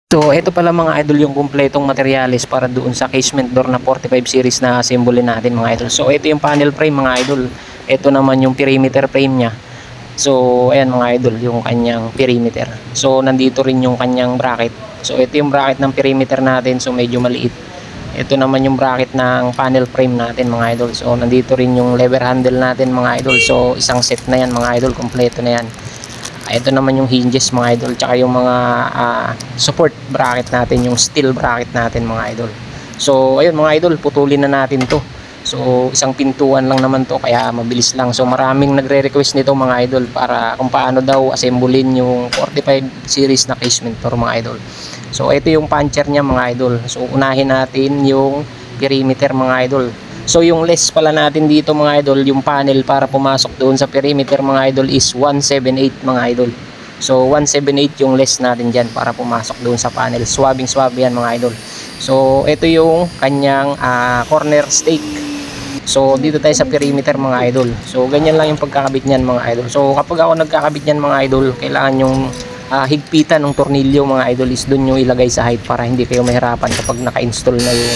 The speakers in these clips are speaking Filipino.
So, ito pala mga idol yung kumpletong materyales para doon sa casement door na 45 series na symbol natin mga idol. So, ito yung panel frame mga idol. Ito naman yung perimeter frame niya. So, ayan mga idol, yung kanyang perimeter. So, nandito rin yung kanyang bracket. So, ito yung bracket ng perimeter natin. So, medyo maliit. Ito naman yung bracket ng panel frame natin mga idol. So, nandito rin yung lever handle natin mga idol. So, isang set na yan mga idol. Kompleto na yan. Ito naman yung hinges mga idol, tsaka yung mga support bracket natin, yung steel bracket natin mga idol. So ayun mga idol, putulin na natin to. So isang pintuan lang naman to, kaya mabilis lang. So maraming nagre-request nito mga idol para kung paano daw assemblein yung 45 series na casement door mga idol. So ito yung puncher niya mga idol. So unahin natin yung perimeter mga idol. So yung less pala natin dito mga idol, yung panel para pumasok doon sa perimeter mga idol is 178 mga idol. So 178 yung less natin dyan para pumasok doon sa panel. Swabing swab yan mga idol. So ito yung kanyang corner stake. So dito tayo sa perimeter mga idol. So ganyan lang yung pagkakabit niyan mga idol. So kapag ako nagkakabit niyan mga idol, kailangan yung higpitan ng tornilyo mga idol is doon yung ilagay sa height para hindi kayo mahirapan kapag naka-install na yung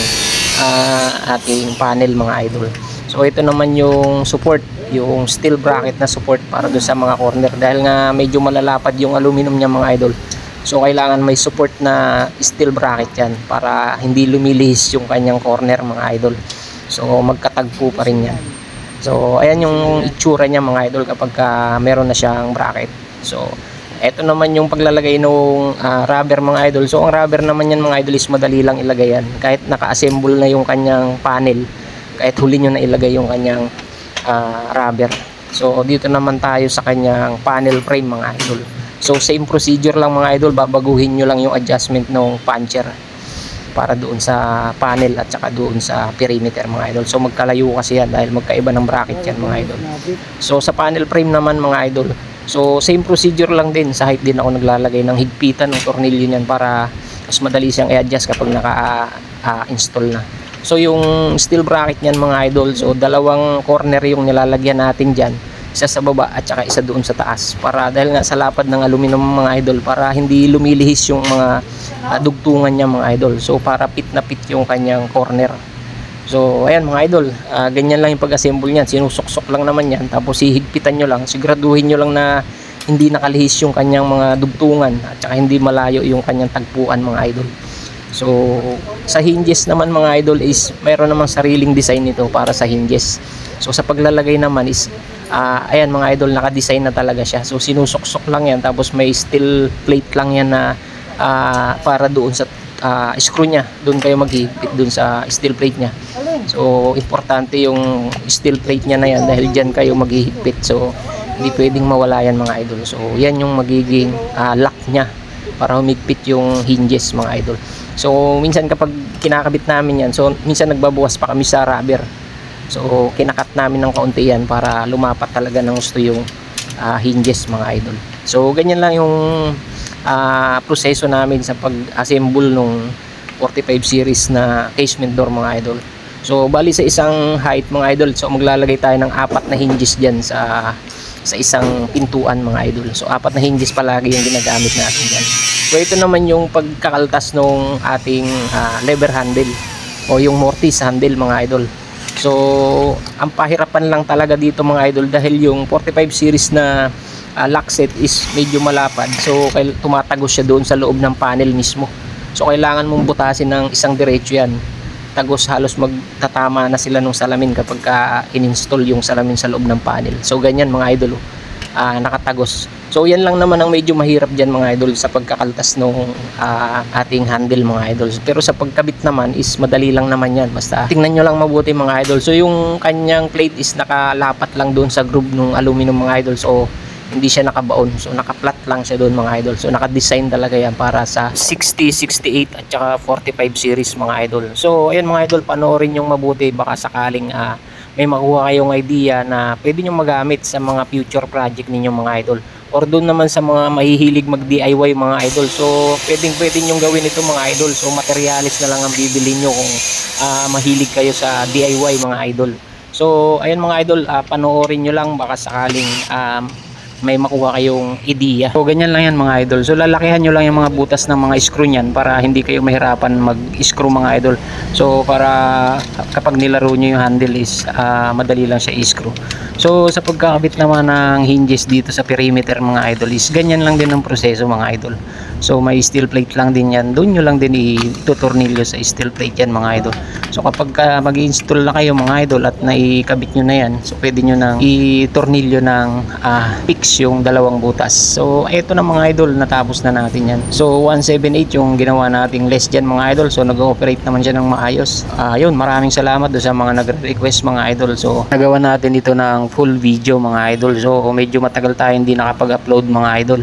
ating panel mga idol. So ito naman yung support, yung steel bracket na support para doon sa mga corner dahil nga medyo malalapad yung aluminum niya mga idol. So kailangan may support na steel bracket yan para hindi lumilihis yung kanyang corner mga idol. So magkatagpo pa rin yan. So ayan yung itsura niya mga idol kapag meron na siyang bracket. So ito naman yung paglalagay ng rubber mga idol. So ang rubber naman yan mga idol is madali lang ilagay yan. Kahit naka-assemble na yung kanyang panel, kahit huli nyo na ilagay yung kanyang rubber. So dito naman tayo sa kanyang panel frame mga idol. So same procedure lang mga idol, babaguhin nyo lang yung adjustment ng puncher para doon sa panel at saka doon sa perimeter mga idol. So magkalayo kasi yan dahil magkaiba ng bracket yan mga idol. So sa panel frame naman mga idol, so same procedure lang din, sa height din ako naglalagay ng higpitan ng tornilyo niyan para mas madali siyang i-adjust kapag naka-install na. So yung steel bracket niyan mga idol, so dalawang corner yung nilalagyan natin diyan, isa sa baba at saka isa doon sa taas para dahil nga sa lapad ng aluminum mga idol para hindi lumilihis yung mga dugtungan niya mga idol. So para pit na pit yung kanyang corner. So ayan mga idol, ganyan lang yung pag-assemble niyan, sinusuksok lang naman yan tapos hihigpitan nyo lang, siguraduhin nyo lang na hindi nakalihis yung kanyang mga dugtungan at saka hindi malayo yung kanyang tagpuan mga idol. So sa hinges naman mga idol is mayroon namang sariling design nito para sa hinges. So sa paglalagay naman is ayan mga idol, naka-design na talaga siya. So sinusuksok lang yan tapos may steel plate lang yan na para doon sa screw niya, doon kayo maghihigpit doon sa steel plate niya. So importante yung steel plate niya na yan dahil dyan kayo maghihigpit. So hindi pwedeng mawala yan mga idol. So yan yung magiging lock niya para humigpit yung hinges mga idol. So minsan kapag kinakabit namin yan, so minsan nagbabawas pa kami sa rubber. So kinakat namin ng kaunti yan para lumapat talaga ng gusto yung hinges mga idol. So ganyan lang yung proseso namin sa pag-assemble nung 45 series na casement door mga idol. So bali sa isang height mga idol, so maglalagay tayo ng 4 na hinges diyan sa isang pintuan mga idol. So 4 na hinges palagi yung ginagamit natin diyan. So ito naman yung pagkakaltas nung ating lever handle o yung mortise handle mga idol. So ang pahirapan lang talaga dito mga idol dahil yung 45 series na lock set is medyo malapad. So tumatagos siya doon sa loob ng panel mismo. So kailangan mong butasin ng isang diretso yan. Tagos, halos magtatama na sila ng salamin kapag in-install yung salamin sa loob ng panel. So ganyan mga idol, nakatagos. So yan lang naman ang medyo mahirap dyan mga idol sa pagkakaltas ng ating handle mga idol. Pero sa pagkabit naman is madali lang naman yan. Basta tingnan nyo lang mabuti mga idol. So yung kanyang plate is nakalapat lang doon sa groove ng aluminum mga idol. So hindi siya nakabaon. So naka-flat lang siya doon mga idol. So naka-design talaga yan para sa 60, 68 at saka 45 series mga idol. So ayan mga idol, panoorin yung mabuti baka sakaling may makuha kayong idea na pwede nyo magamit sa mga future project ninyo mga idol. Or doon naman sa mga mahihilig mag DIY mga idol. So pwede nyong gawin ito mga idol. So materialis na lang ang bibili nyo kung mahilig kayo sa DIY mga idol. So ayan mga idol, panoorin nyo lang baka sakaling may makuha kayong ideya. So ganyan lang yan mga idol. So lalakihan nyo lang yung mga butas ng mga screw niyan para hindi kayo mahirapan mag-screw mga idol. So para kapag nilaro nyo yung handle is madali lang siya i-screw. So sa pagkakabit naman ng hinges dito sa perimeter mga idol is ganyan lang din ang proseso mga idol. So may steel plate lang din yan. Doon nyo lang din itutornilyo sa steel plate yan mga idol. So kapag mag-install na kayo mga idol at naikabit nyo na yan, so pwede nyo nang itornilyo ng fix yung dalawang butas. So eto na mga idol, natapos na natin yan. So 178 yung ginawa nating less dyan mga idol. So nag-ooperate naman siya ng maayos. Yun, maraming salamat do sa mga nagre-request mga idol. So nagawa natin ito ng full video mga idol. So medyo matagal tayo hindi nakapag-upload mga idol.